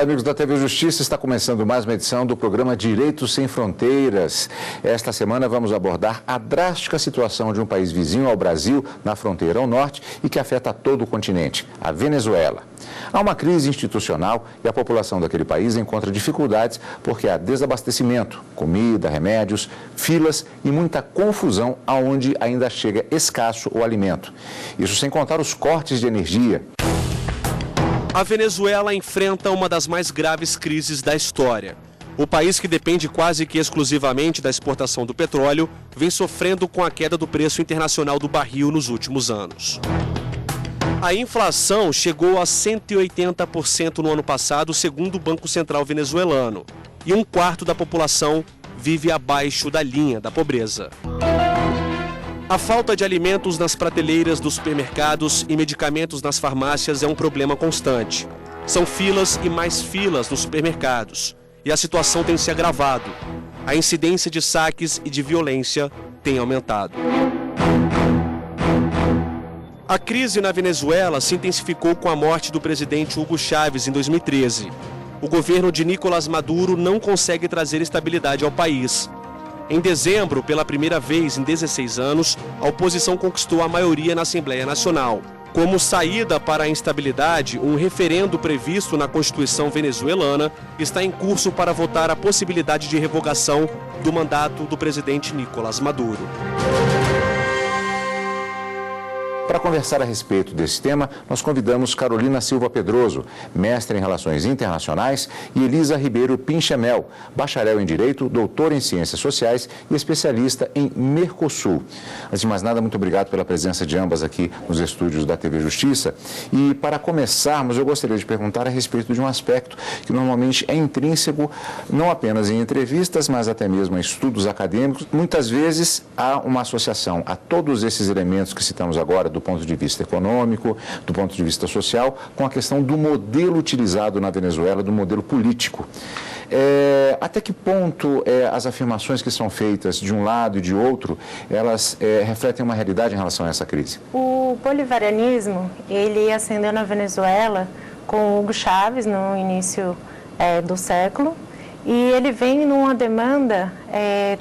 Olá, amigos da TV Justiça, está começando mais uma edição do programa Direitos Sem Fronteiras. Esta semana vamos abordar a drástica situação de um país vizinho ao Brasil, na fronteira ao norte, e que afeta todo o continente, a Venezuela. Há uma crise institucional e a população daquele país encontra dificuldades porque há desabastecimento, comida, remédios, filas e muita confusão aonde ainda chega escasso o alimento. Isso sem contar os cortes de energia. A Venezuela enfrenta uma das mais graves crises da história. O país, que depende quase que exclusivamente da exportação do petróleo, vem sofrendo com a queda do preço internacional do barril nos últimos anos. A inflação chegou a 180% no ano passado, segundo o Banco Central venezuelano, e um quarto da população vive abaixo da linha da pobreza. A falta de alimentos nas prateleiras dos supermercados e medicamentos nas farmácias é um problema constante. São filas e mais filas nos supermercados, e a situação tem se agravado. A incidência de saques e de violência tem aumentado. A crise na Venezuela se intensificou com a morte do presidente Hugo Chávez em 2013. O governo de Nicolás Maduro não consegue trazer estabilidade ao país. Em dezembro, pela primeira vez em 16 anos, a oposição conquistou a maioria na Assembleia Nacional. Como saída para a instabilidade, um referendo previsto na Constituição venezuelana está em curso para votar a possibilidade de revogação do mandato do presidente Nicolás Maduro. Para conversar a respeito desse tema, nós convidamos Carolina Silva Pedroso, mestre em Relações Internacionais, e Elisa Ribeiro Pinchamel, bacharel em Direito, doutora em Ciências Sociais e especialista em Mercosul. Antes de mais nada, muito obrigado pela presença de ambas aqui nos estúdios da TV Justiça. E para começarmos, eu gostaria de perguntar a respeito de um aspecto que normalmente é intrínseco, não apenas em entrevistas, mas até mesmo em estudos acadêmicos. Muitas vezes há uma associação a todos esses elementos que citamos agora, do ponto de vista econômico, do ponto de vista social, com a questão do modelo utilizado na Venezuela, do modelo político. Até que ponto as afirmações que são feitas de um lado e de outro, elas refletem uma realidade em relação a essa crise? O bolivarianismo, ele ascendeu na Venezuela com Hugo Chávez no início do século, e ele vem numa demanda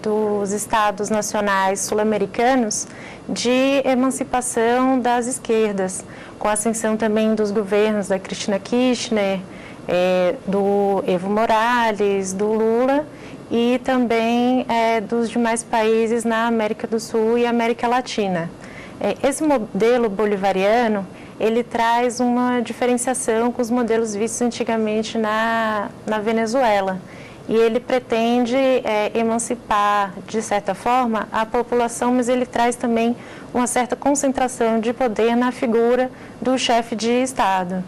dos estados nacionais sul-americanos de emancipação das esquerdas, com a ascensão também dos governos da Cristina Kirchner, do Evo Morales, do Lula e também dos demais países na América do Sul e América Latina. Esse modelo bolivariano, ele traz uma diferenciação com os modelos vistos antigamente na Venezuela. E ele pretende emancipar, de certa forma, a população, mas ele traz também uma certa concentração de poder na figura do chefe de Estado.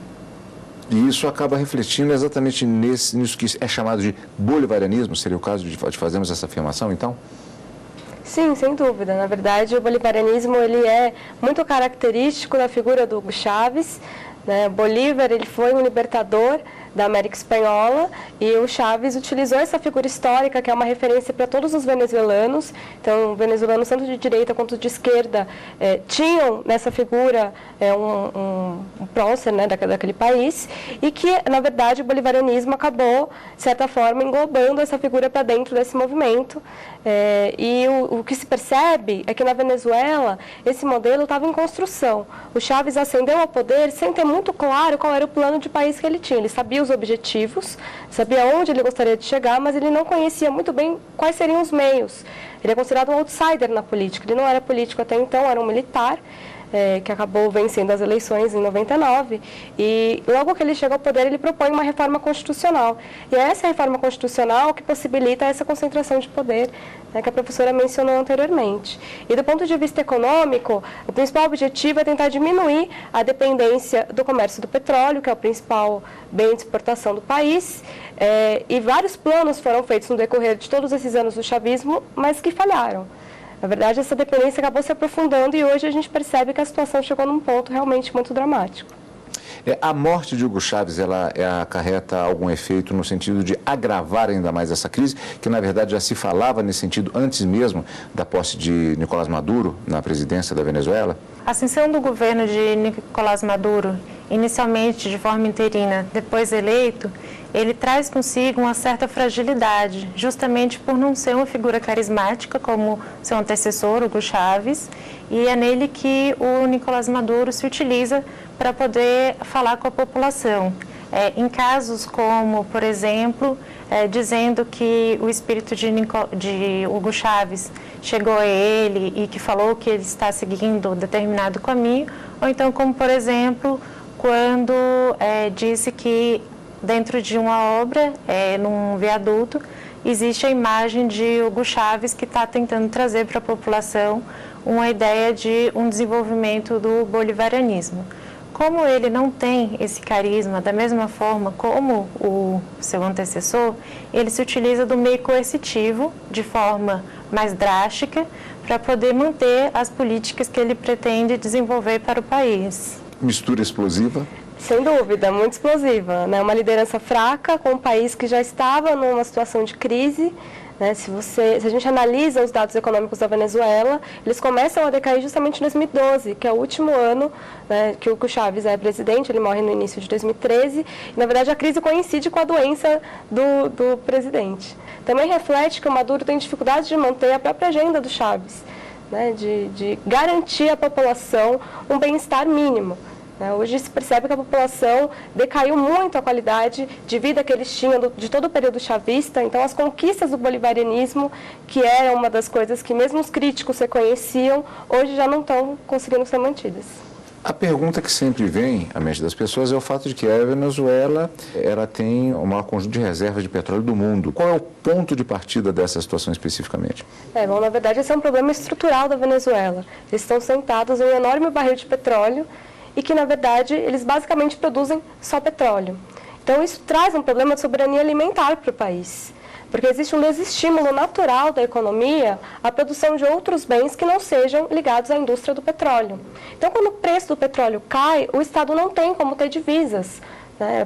E isso acaba refletindo exatamente nisso que é chamado de bolivarianismo? Seria o caso de fazermos essa afirmação, então? Sim, sem dúvida. Na verdade, o bolivarianismo ele é muito característico da figura do Hugo Chávez. Né? Bolívar ele foi um libertador da América Espanhola, e o Chávez utilizou essa figura histórica, que é uma referência para todos os venezuelanos. Então, venezuelanos tanto de direita quanto de esquerda tinham nessa figura um prócer, né, daquele país, e que, na verdade, o bolivarianismo acabou, de certa forma, englobando essa figura para dentro desse movimento. E o que se percebe é que na Venezuela esse modelo estava em construção. O Chávez ascendeu ao poder sem ter muito claro qual era o plano de país que ele tinha. Ele sabia os objetivos, sabia onde ele gostaria de chegar, mas ele não conhecia muito bem quais seriam os meios. Ele é considerado um outsider na política. Ele não era político até então, era um militar. Que acabou vencendo as eleições em 99, e logo que ele chega ao poder, ele propõe uma reforma constitucional. E é essa reforma constitucional que possibilita essa concentração de poder, né, que a professora mencionou anteriormente. E do ponto de vista econômico, o principal objetivo é tentar diminuir a dependência do comércio do petróleo, que é o principal bem de exportação do país, e vários planos foram feitos no decorrer de todos esses anos do chavismo, mas que falharam. Na verdade, essa dependência acabou se aprofundando e hoje a gente percebe que a situação chegou num ponto realmente muito dramático. A morte de Hugo Chávez, ela acarreta algum efeito no sentido de agravar ainda mais essa crise, que na verdade já se falava nesse sentido antes mesmo da posse de Nicolás Maduro na presidência da Venezuela? A ascensão do governo de Nicolás Maduro, inicialmente de forma interina, depois eleito, ele traz consigo uma certa fragilidade, justamente por não ser uma figura carismática como seu antecessor, Hugo Chávez, e é nele que o Nicolás Maduro se utiliza para poder falar com a população. Em casos como, por exemplo, dizendo que o espírito de Hugo Chávez chegou a ele e que falou que ele está seguindo determinado caminho, ou então como, por exemplo, quando disse que dentro de uma obra, num viaduto, existe a imagem de Hugo Chávez que está tentando trazer para a população uma ideia de um desenvolvimento do bolivarianismo. Como ele não tem esse carisma da mesma forma como o seu antecessor, ele se utiliza do meio coercitivo de forma mais drástica para poder manter as políticas que ele pretende desenvolver para o país. Mistura explosiva? Sem dúvida, muito explosiva, né? Uma liderança fraca com um país que já estava numa situação de crise. Se a gente analisa os dados econômicos da Venezuela, eles começam a decair justamente em 2012, que é o último ano, né, que o Hugo Chávez é presidente, ele morre no início de 2013, e na verdade a crise coincide com a doença do presidente. Também reflete que o Maduro tem dificuldade de manter a própria agenda do Chávez, né, de garantir à população um bem-estar mínimo. Hoje se percebe que a população decaiu muito a qualidade de vida que eles tinham de todo o período chavista, então as conquistas do bolivarianismo, que era uma das coisas que mesmo os críticos reconheciam, hoje já não estão conseguindo ser mantidas. A pergunta que sempre vem à mente das pessoas é o fato de que a Venezuela ela tem o maior conjunto de reservas de petróleo do mundo. Qual é o ponto de partida dessa situação especificamente? Bom, na verdade esse é um problema estrutural da Venezuela. Eles estão sentados em um enorme barril de petróleo, e que, na verdade, eles basicamente produzem só petróleo. Então, isso traz um problema de soberania alimentar para o país, porque existe um desestímulo natural da economia à produção de outros bens que não sejam ligados à indústria do petróleo. Então, quando o preço do petróleo cai, o Estado não tem como ter divisas.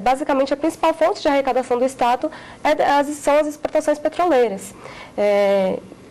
Basicamente, a principal fonte de arrecadação do Estado são as exportações petroleiras.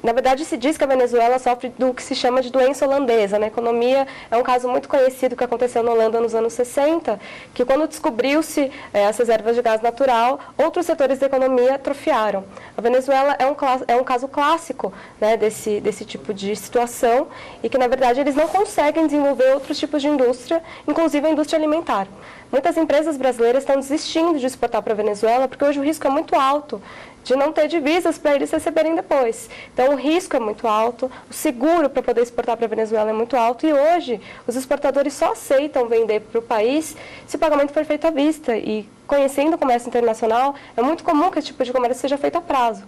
Na verdade, se diz que a Venezuela sofre do que se chama de doença holandesa. Na economia, é um caso muito conhecido que aconteceu na Holanda nos anos 60, que quando descobriu-se as reservas de gás natural, outros setores da economia atrofiaram. A Venezuela é um caso clássico, né, desse tipo de situação, e que, na verdade, eles não conseguem desenvolver outros tipos de indústria, inclusive a indústria alimentar. Muitas empresas brasileiras estão desistindo de exportar para a Venezuela, porque hoje o risco é muito alto de não ter divisas para eles receberem depois. Então, o risco é muito alto, o seguro para poder exportar para a Venezuela é muito alto, e hoje os exportadores só aceitam vender para o país se o pagamento for feito à vista. E, conhecendo o comércio internacional, é muito comum que esse tipo de comércio seja feito a prazo.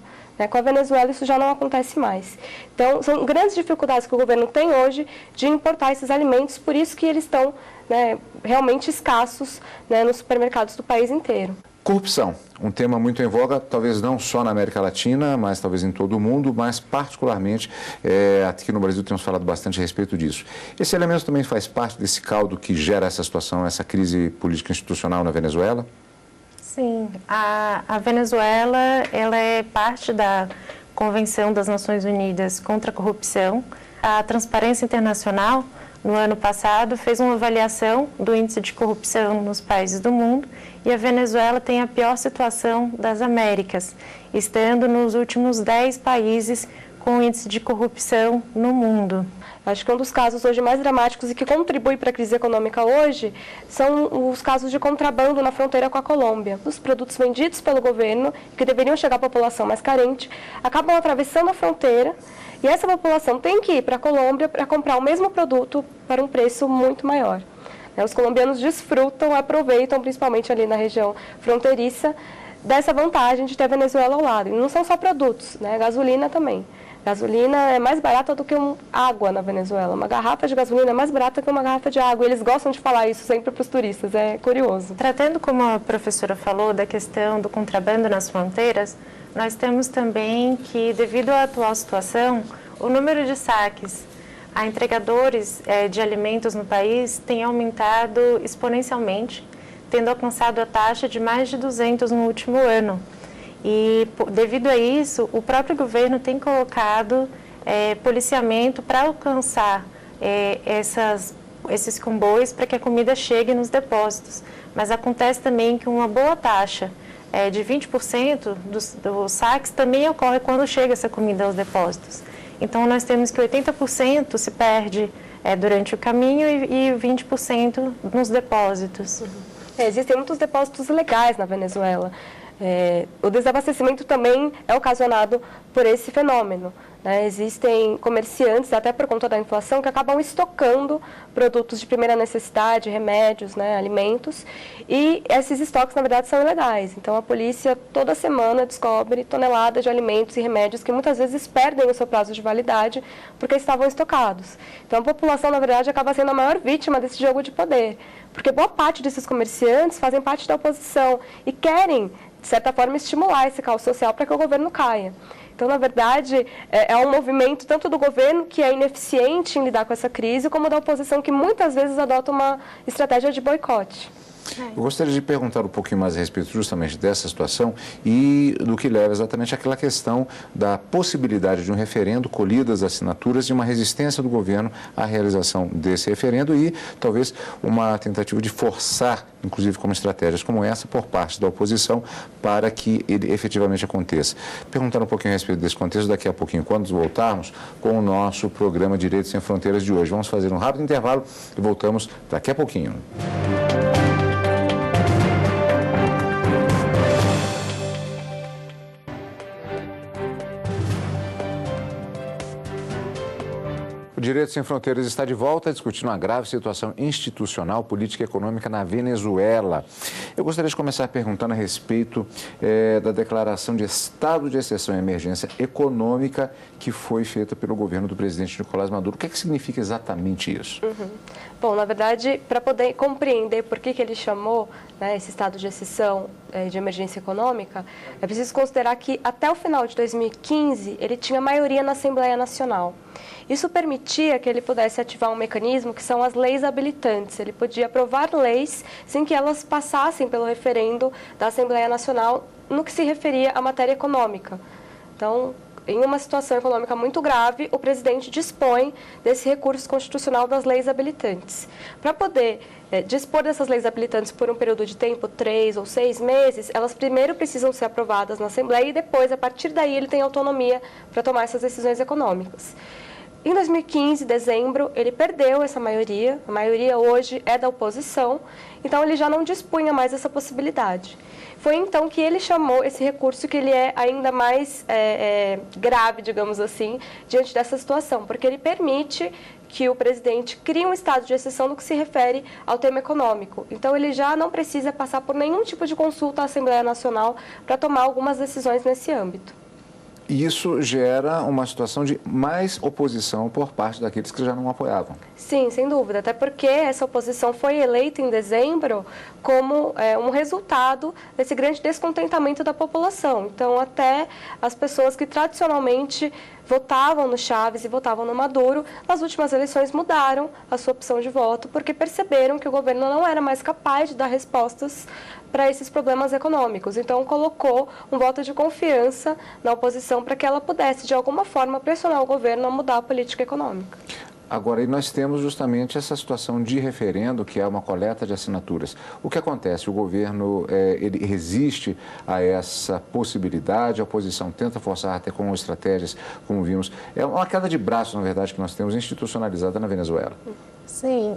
Com a Venezuela, isso já não acontece mais. Então, são grandes dificuldades que o governo tem hoje de importar esses alimentos, por isso que eles estão realmente escassos nos supermercados do país inteiro. Corrupção, um tema muito em voga, talvez não só na América Latina, mas talvez em todo o mundo, mas particularmente aqui no Brasil temos falado bastante a respeito disso. Esse elemento também faz parte desse caldo que gera essa situação, essa crise política institucional na Venezuela? Sim, a Venezuela ela é parte da Convenção das Nações Unidas contra a Corrupção. A Transparência Internacional, no ano passado, fez uma avaliação do índice de corrupção nos países do mundo, e a Venezuela tem a pior situação das Américas, estando nos últimos 10 países com índice de corrupção no mundo. Acho que um dos casos hoje mais dramáticos e que contribui para a crise econômica hoje são os casos de contrabando na fronteira com a Colômbia. Os produtos vendidos pelo governo, que deveriam chegar à população mais carente, acabam atravessando a fronteira, e essa população tem que ir para a Colômbia para comprar o mesmo produto para um preço muito maior. Os colombianos desfrutam, aproveitam, principalmente ali na região fronteiriça, dessa vantagem de ter a Venezuela ao lado. E não são só produtos, gasolina também. Gasolina é mais barata do que água na Venezuela. Uma garrafa de gasolina é mais barata que uma garrafa de água. E eles gostam de falar isso sempre para os turistas, é curioso. Tratando, como a professora falou, da questão do contrabando nas fronteiras, nós temos também que, devido à atual situação, o número de saques a entregadores de alimentos no país tem aumentado exponencialmente, tendo alcançado a taxa de mais de 200 no último ano. E, devido a isso, o próprio governo tem colocado policiamento para alcançar esses comboios para que a comida chegue nos depósitos. Mas acontece também que uma boa taxa de 20% dos saques também ocorre quando chega essa comida aos depósitos. Então, nós temos que 80% se perde durante o caminho e 20% nos depósitos. Existem muitos depósitos ilegais na Venezuela. O desabastecimento também é ocasionado por esse fenômeno. Existem comerciantes, até por conta da inflação, que acabam estocando produtos de primeira necessidade, remédios, alimentos, e esses estoques, na verdade, são ilegais. Então, a polícia, toda semana, descobre toneladas de alimentos e remédios que muitas vezes perdem o seu prazo de validade porque estavam estocados. Então, a população, na verdade, acaba sendo a maior vítima desse jogo de poder, porque boa parte desses comerciantes fazem parte da oposição e querem, de certa forma, estimular esse caos social para que o governo caia. Então, na verdade, é um movimento tanto do governo, que é ineficiente em lidar com essa crise, como da oposição, que muitas vezes adota uma estratégia de boicote. Eu gostaria de perguntar um pouquinho mais a respeito justamente dessa situação e do que leva exatamente àquela questão da possibilidade de um referendo, colhidas assinaturas, de uma resistência do governo à realização desse referendo e talvez uma tentativa de forçar, inclusive com estratégias como essa, por parte da oposição, para que ele efetivamente aconteça. Perguntando um pouquinho a respeito desse contexto, daqui a pouquinho, quando voltarmos com o nosso programa Direitos Sem Fronteiras de hoje. Vamos fazer um rápido intervalo e voltamos daqui a pouquinho. O Direitos Sem Fronteiras está de volta discutindo a grave situação institucional, política e econômica na Venezuela. Eu gostaria de começar perguntando a respeito da declaração de estado de exceção e emergência econômica que foi feita pelo governo do presidente Nicolás Maduro. O que significa exatamente isso? Bom, na verdade, para poder compreender por que ele chamou esse estado de exceção de emergência econômica, é preciso considerar que até o final de 2015 ele tinha maioria na Assembleia Nacional. Isso permitia que ele pudesse ativar um mecanismo que são as leis habilitantes. Ele podia aprovar leis sem que elas passassem pelo referendo da Assembleia Nacional no que se referia à matéria econômica. Então, em uma situação econômica muito grave, o presidente dispõe desse recurso constitucional das leis habilitantes. Para poder dispor dessas leis habilitantes por um período de tempo, 3 ou 6 meses, elas primeiro precisam ser aprovadas na Assembleia e depois, a partir daí, ele tem autonomia para tomar essas decisões econômicas. Em 2015, dezembro, ele perdeu essa maioria, a maioria hoje é da oposição, então ele já não dispunha mais essa possibilidade. Foi então que ele chamou esse recurso, que ele é ainda mais grave, digamos assim, diante dessa situação, porque ele permite que o presidente crie um estado de exceção no que se refere ao tema econômico. Então, ele já não precisa passar por nenhum tipo de consulta à Assembleia Nacional para tomar algumas decisões nesse âmbito. E isso gera uma situação de mais oposição por parte daqueles que já não apoiavam. Sim, sem dúvida, até porque essa oposição foi eleita em dezembro como um resultado desse grande descontentamento da população. Então, até as pessoas que tradicionalmente votavam no Chávez e votavam no Maduro, nas últimas eleições mudaram a sua opção de voto, porque perceberam que o governo não era mais capaz de dar respostas para esses problemas econômicos. Então, colocou um voto de confiança na oposição para que ela pudesse, de alguma forma, pressionar o governo a mudar a política econômica. Agora, e nós temos justamente essa situação de referendo, que é uma coleta de assinaturas. O que acontece? O governo ele resiste a essa possibilidade, a oposição tenta forçar até com estratégias, como vimos. É uma queda de braço, na verdade, que nós temos institucionalizada na Venezuela. Sim,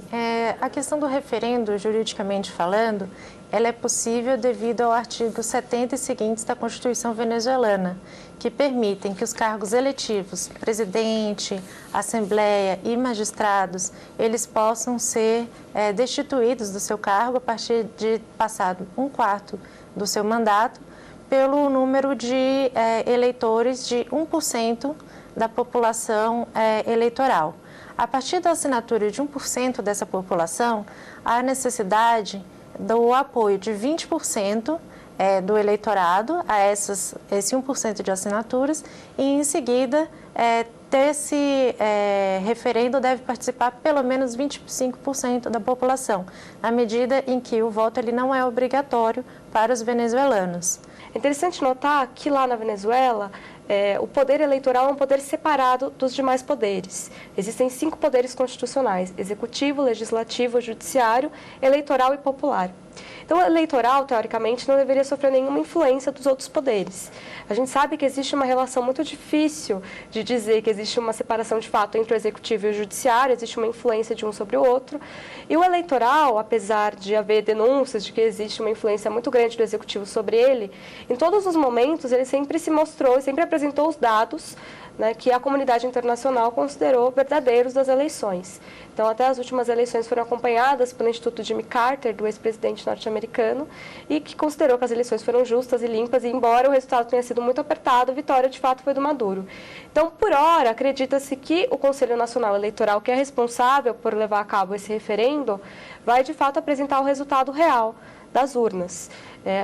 a questão do referendo, juridicamente falando, ela é possível devido ao artigo 70 e seguintes da Constituição venezuelana, que permitem que os cargos eletivos, presidente, assembleia e magistrados, eles possam ser destituídos do seu cargo a partir de passado 1/4 do seu mandato pelo número de eleitores de 1% da população eleitoral. A partir da assinatura de 1% dessa população, há necessidade do apoio de 20% do eleitorado a esse 1% de assinaturas e, em seguida, desse referendo deve participar pelo menos 25% da população, na medida em que o voto ele não é obrigatório para os venezuelanos. É interessante notar que lá na Venezuela, o poder eleitoral é um poder separado dos demais poderes. Existem 5 poderes constitucionais: executivo, legislativo, judiciário, eleitoral e popular. Então, o eleitoral, teoricamente, não deveria sofrer nenhuma influência dos outros poderes. A gente sabe que existe uma relação muito difícil de dizer que existe uma separação de fato entre o executivo e o judiciário, existe uma influência de um sobre o outro. E o eleitoral, apesar de haver denúncias de que existe uma influência muito grande do executivo sobre ele, em todos os momentos ele sempre se mostrou, sempre apresentou os dados, né, que a comunidade internacional considerou verdadeiros das eleições. Então, até as últimas eleições foram acompanhadas pelo Instituto Jimmy Carter, do ex-presidente norte-americano, e que considerou que as eleições foram justas e limpas, e embora o resultado tenha sido muito apertado, a vitória de fato foi do Maduro. Então, por hora, acredita-se que o Conselho Nacional Eleitoral, que é responsável por levar a cabo esse referendo, vai de fato apresentar o resultado real das urnas.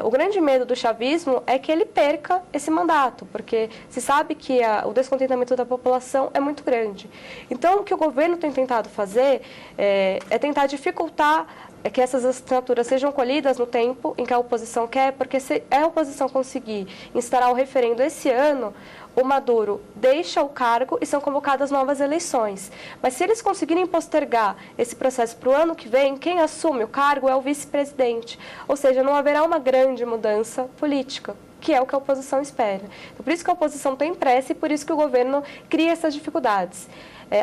O grande medo do chavismo é que ele perca esse mandato, porque se sabe que o descontentamento da população é muito grande. Então, o que o governo tem tentado fazer é tentar dificultar que essas assinaturas sejam colhidas no tempo em que a oposição quer, porque se a oposição conseguir instaurar o referendo esse ano, o Maduro deixa o cargo e são convocadas novas eleições. Mas se eles conseguirem postergar esse processo para o ano que vem, quem assume o cargo é o vice-presidente. Ou seja, não haverá uma grande mudança política, que é o que a oposição espera. Então, por isso que a oposição tem pressa e por isso que o governo cria essas dificuldades.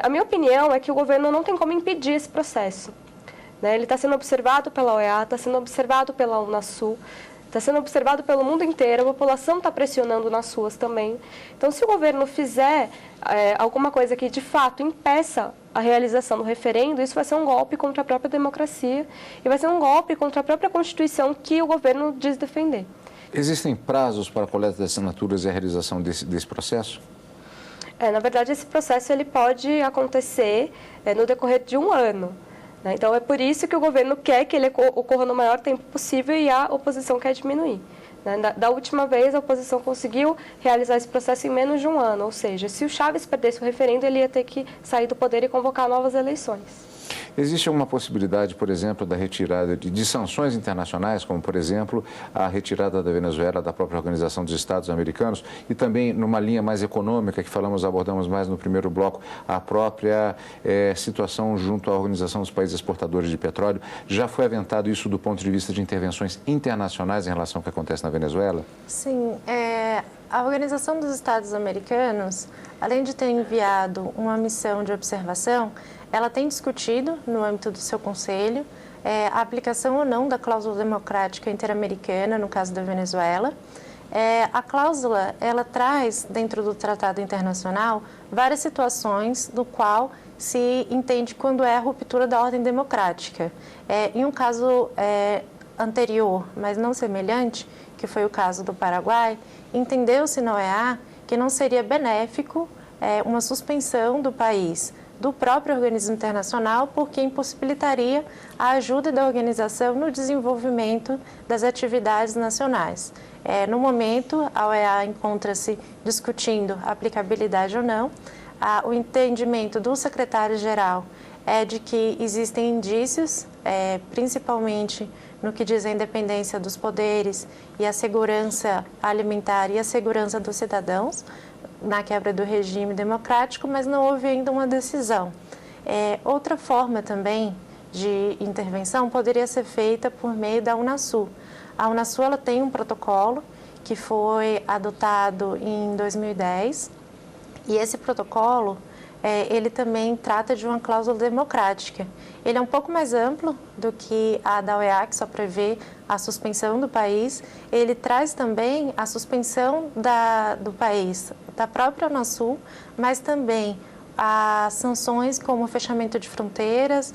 A minha opinião é que o governo não tem como impedir esse processo. Ele está sendo observado pela OEA, está sendo observado pela Unasul, está sendo observado pelo mundo inteiro, a população está pressionando nas ruas também. Então, se o governo fizer alguma coisa que, de fato, impeça a realização do referendo, isso vai ser um golpe contra a própria democracia e vai ser um golpe contra a própria Constituição que o governo diz defender. Existem prazos para a coleta de assinaturas e a realização desse processo? Na verdade, esse processo ele pode acontecer no decorrer de um ano. Então, é por isso que o governo quer que ele ocorra no maior tempo possível e a oposição quer diminuir. Da última vez, a oposição conseguiu realizar esse processo em menos de um ano, ou seja, se o Chávez perdesse o referendo, ele ia ter que sair do poder e convocar novas eleições. Existe alguma possibilidade, por exemplo, da retirada de sanções internacionais, como, por exemplo, a retirada da Venezuela da própria Organização dos Estados Americanos e também, numa linha mais econômica, que abordamos mais no primeiro bloco, a própria situação junto à Organização dos Países Exportadores de Petróleo? Já foi aventado isso do ponto de vista de intervenções internacionais em relação ao que acontece na Venezuela? Sim, a Organização dos Estados Americanos, além de ter enviado uma missão de observação, ela tem discutido, no âmbito do seu conselho, a aplicação ou não da cláusula democrática interamericana, no caso da Venezuela. A cláusula, ela traz, dentro do tratado internacional, várias situações no qual se entende quando é a ruptura da ordem democrática. Em um caso anterior, mas não semelhante, que foi o caso do Paraguai, entendeu-se na OEA que não seria benéfico uma suspensão do país do próprio organismo internacional, porque impossibilitaria a ajuda da organização no desenvolvimento das atividades nacionais. No momento, a OEA encontra-se discutindo a aplicabilidade ou não. O entendimento do secretário-geral é de que existem indícios, principalmente no que diz a independência dos poderes e a segurança alimentar e a segurança dos cidadãos, na quebra do regime democrático, mas não houve ainda uma decisão. Outra forma também de intervenção poderia ser feita por meio da Unasul. A Unasul ela tem um protocolo que foi adotado em 2010 e esse protocolo ele também trata de uma cláusula democrática. Ele é um pouco mais amplo do que a da OEA, que só prevê a suspensão do país. Ele traz também a suspensão do país, da própria Unasul, mas também as sanções como fechamento de fronteiras,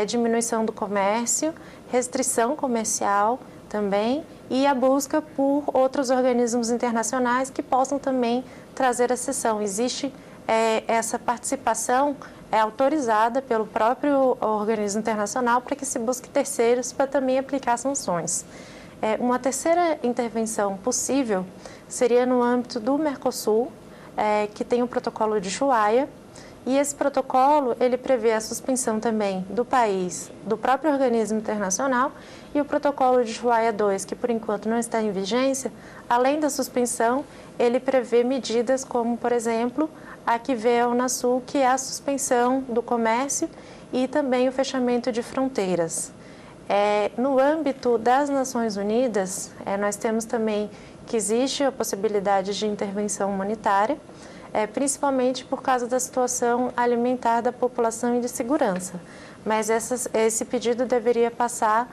diminuição do comércio, restrição comercial também e a busca por outros organismos internacionais que possam também trazer a cessão. Existe essa participação autorizada pelo próprio organismo internacional para que se busque terceiros para também aplicar sanções. Uma terceira intervenção possível seria no âmbito do Mercosul, que tem o protocolo de Ushuaia, e esse protocolo ele prevê a suspensão também do país, do próprio organismo internacional, e o protocolo de Ushuaia II, que por enquanto não está em vigência, além da suspensão, ele prevê medidas como, por exemplo, a que vê a Unasul, que é a suspensão do comércio e também o fechamento de fronteiras. No âmbito das Nações Unidas, nós temos também que existe a possibilidade de intervenção humanitária, principalmente por causa da situação alimentar da população e de segurança. Mas esse pedido deveria passar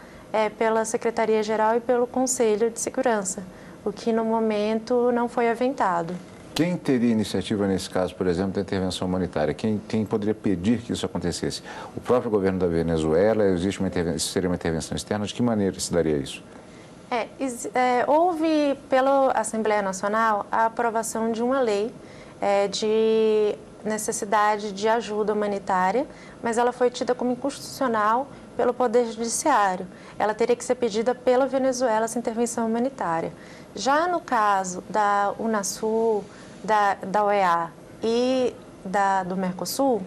pela Secretaria-Geral e pelo Conselho de Segurança, o que no momento não foi aventado. Quem teria iniciativa nesse caso, por exemplo, da intervenção humanitária? Quem poderia pedir que isso acontecesse? O próprio governo da Venezuela? Seria uma intervenção externa? De que maneira se daria isso? Houve pela Assembleia Nacional a aprovação de uma lei de necessidade de ajuda humanitária, mas ela foi tida como inconstitucional pelo Poder Judiciário. Ela teria que ser pedida pela Venezuela, essa intervenção humanitária. Já no caso da Unasul, da OEA e do Mercosul,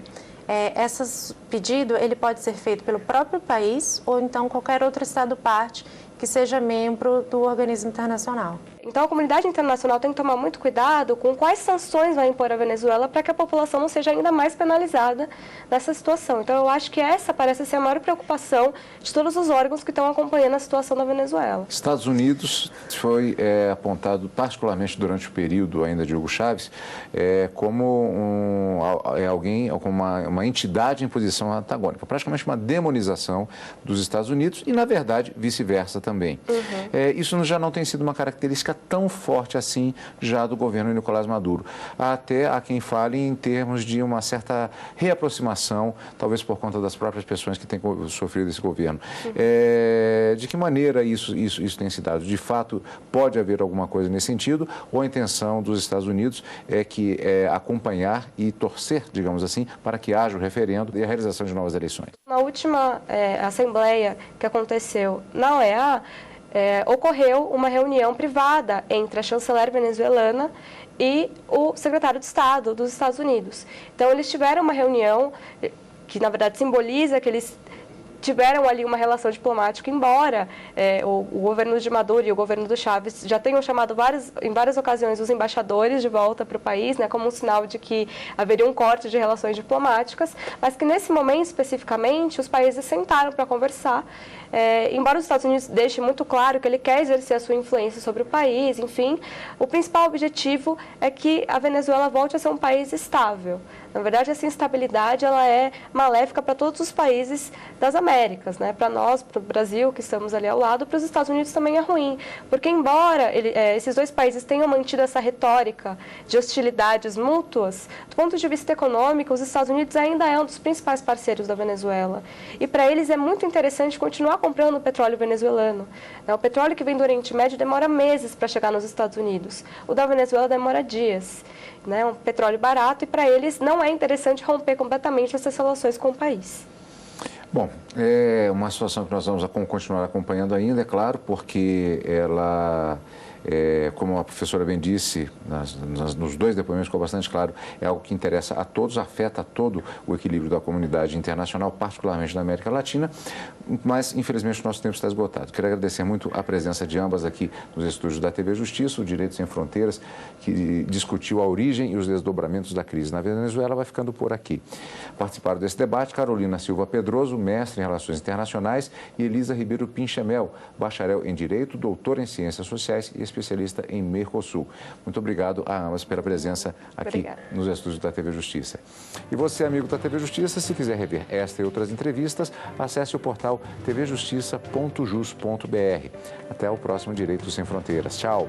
esse pedido ele pode ser feito pelo próprio país ou então qualquer outro Estado-parte que seja membro do organismo internacional. Então, a comunidade internacional tem que tomar muito cuidado com quais sanções vai impor a Venezuela para que a população não seja ainda mais penalizada nessa situação. Então, eu acho que essa parece ser a maior preocupação de todos os órgãos que estão acompanhando a situação da Venezuela. Estados Unidos foi apontado, particularmente durante o período ainda de Hugo Chávez, como uma entidade em posição antagônica, praticamente uma demonização dos Estados Unidos e, na verdade, vice-versa também. Isso já não tem sido uma característica tão forte assim já do governo Nicolás Maduro. Até há quem fale em termos de uma certa reaproximação, talvez por conta das próprias pessoas que têm sofrido esse governo. De que maneira isso tem se dado? De fato, pode haver alguma coisa nesse sentido ou a intenção dos Estados Unidos é acompanhar e torcer, digamos assim, para que haja o referendo e a realização de novas eleições? Na última assembleia que aconteceu na OEA, ocorreu uma reunião privada entre a chanceler venezuelana e o secretário de Estado dos Estados Unidos. Então, eles tiveram uma reunião que, na verdade, simboliza que eles tiveram ali uma relação diplomática, embora o governo de Maduro e o governo do Chávez já tenham chamado em várias ocasiões os embaixadores de volta para o país, como um sinal de que haveria um corte de relações diplomáticas, mas que nesse momento especificamente os países sentaram para conversar. Embora os Estados Unidos deixe muito claro que ele quer exercer a sua influência sobre o país, enfim, o principal objetivo é que a Venezuela volte a ser um país estável. Na verdade, essa instabilidade ela é maléfica para todos os países das Américas, para nós, para o Brasil, que estamos ali ao lado, para os Estados Unidos também é ruim, porque embora esses dois países tenham mantido essa retórica de hostilidades mútuas, do ponto de vista econômico, os Estados Unidos ainda é um dos principais parceiros da Venezuela. E para eles é muito interessante continuar comprando o petróleo venezuelano. O petróleo que vem do Oriente Médio demora meses para chegar nos Estados Unidos. O da Venezuela demora dias. Um petróleo barato e para eles não é interessante romper completamente essas relações com o país. Bom, é uma situação que nós vamos continuar acompanhando ainda, é claro, porque ela, como a professora bem disse, nos dois depoimentos ficou bastante claro, é algo que interessa a todos, afeta todo o equilíbrio da comunidade internacional, particularmente da América Latina, mas infelizmente o nosso tempo está esgotado. Quero agradecer muito a presença de ambas aqui nos estúdios da TV Justiça, o Direito Sem Fronteiras, que discutiu a origem e os desdobramentos da crise na Venezuela, vai ficando por aqui. Participaram desse debate Carolina Silva Pedroso, mestre em Relações Internacionais, e Elisa Ribeiro Pinchamel, bacharel em Direito, doutora em Ciências Sociais e especialista em Mercosul. Muito obrigado a ambas pela presença aqui nos estúdios da TV Justiça. E você, amigo da TV Justiça, se quiser rever esta e outras entrevistas, acesse o portal tvjustiça.jus.br. Até o próximo Direito Sem Fronteiras. Tchau!